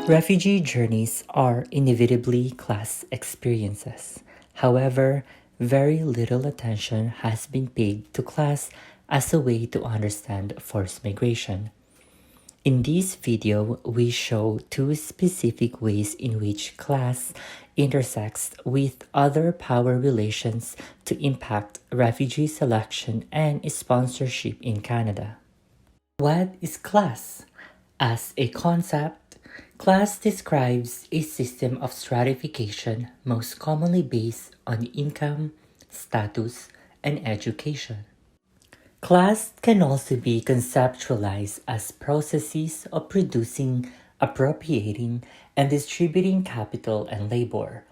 Refugee journeys are inevitably class experiences. However, very little attention has been paid to class as a way to understand forced migration. In this video, we show two specific ways in which class intersects with other power relations to impact refugee selection and sponsorship in Canada. What is class? As a concept, class describes a system of stratification most commonly based on income, status, and education. Class can also be conceptualized as processes of producing, appropriating, and distributing capital and labor.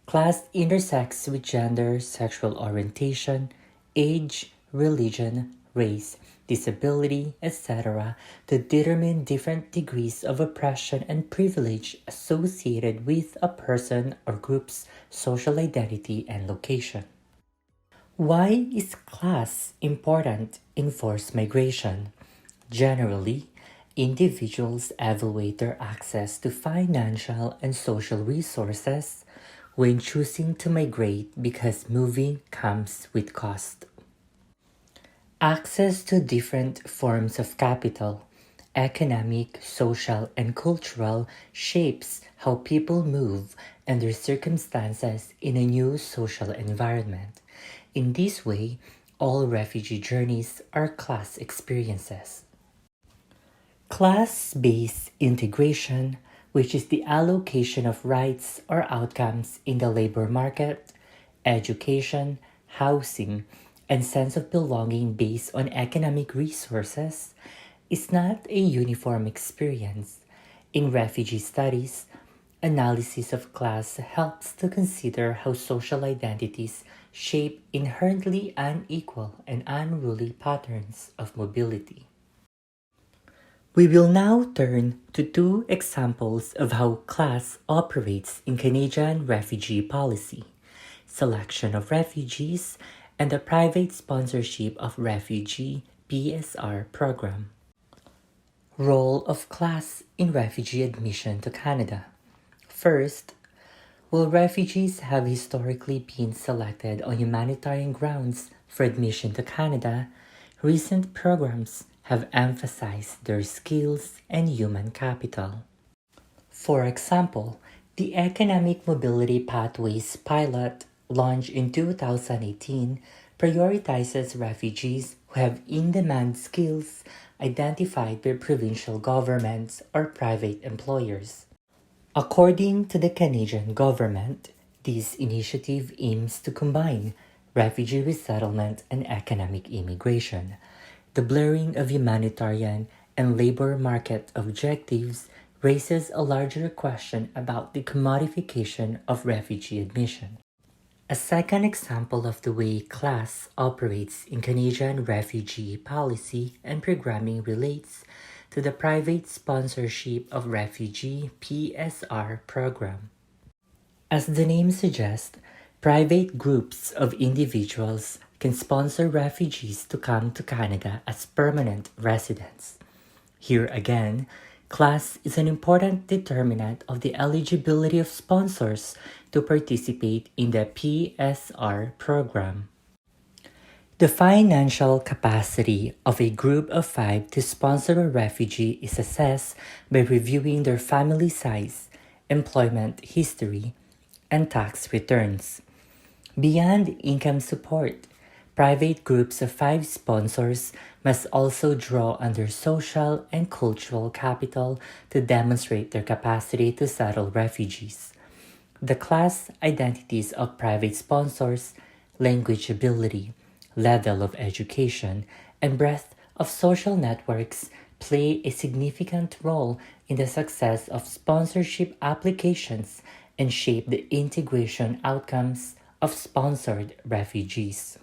Class intersects with gender, sexual orientation, age, religion, race, disability, etc., to determine different degrees of oppression and privilege associated with a person or group's social identity and location. Why is class important in forced migration? Generally, individuals evaluate their access to financial and social resources when choosing to migrate because moving comes with cost. Access to different forms of capital, economic, social, and cultural, shapes how people move and their circumstances in a new social environment. In this way, all refugee journeys are class experiences. Class-based integration, which is the allocation of rights or outcomes in the labor market, education, housing, and sense of belonging based on economic resources, is not a uniform experience. In refugee studies, analysis of class helps to consider how social identities shape inherently unequal and unruly patterns of mobility. We will now turn to two examples of how class operates in Canadian refugee policy: selection of refugees and the private sponsorship of refugee PSR program. Role of class in refugee admission to Canada. First, while refugees have historically been selected on humanitarian grounds for admission to Canada, recent programs have emphasized their skills and human capital. For example, the Economic Mobility Pathways pilot, launched in 2018, prioritizes refugees who have in-demand skills identified by provincial governments or private employers. According to the Canadian government, this initiative aims to combine refugee resettlement and economic immigration. The blurring of humanitarian and labor market objectives raises a larger question about the commodification of refugee admission. A second example of the way class operates in Canadian refugee policy and programming relates to the private sponsorship of refugee PSR program. As the name suggests, private groups of individuals can sponsor refugees to come to Canada as permanent residents. Here again, class is an important determinant of the eligibility of sponsors to participate in the PSR program. The financial capacity of a group of 5 to sponsor a refugee is assessed by reviewing their family size, employment history, and tax returns. Beyond income support, private groups of 5 sponsors must also draw on their social and cultural capital to demonstrate their capacity to settle refugees. The class identities of private sponsors, language ability, level of education, and breadth of social networks play a significant role in the success of sponsorship applications and shape the integration outcomes of sponsored refugees.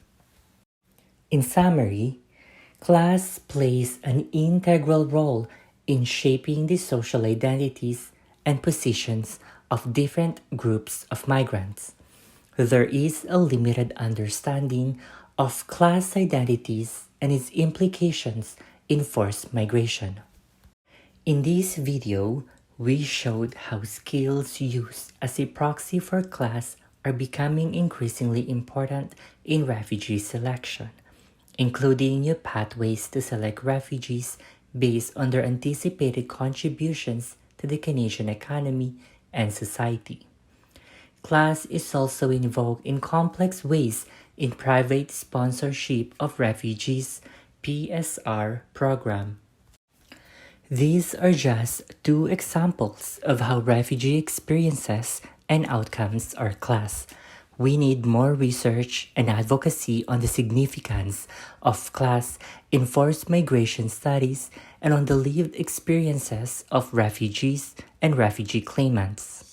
In summary, class plays an integral role in shaping the social identities and positions of different groups of migrants. There is a limited understanding of class identities and its implications in forced migration. In this video, we showed how skills used as a proxy for class are becoming increasingly important in refugee selection, including new pathways to select refugees based on their anticipated contributions to the Canadian economy and society. Class is also invoked in complex ways in private sponsorship of refugees (PSR) program. These are just two examples of how refugee experiences and outcomes are class. We need more research and advocacy on the significance of class in forced migration studies and on the lived experiences of refugees and refugee claimants.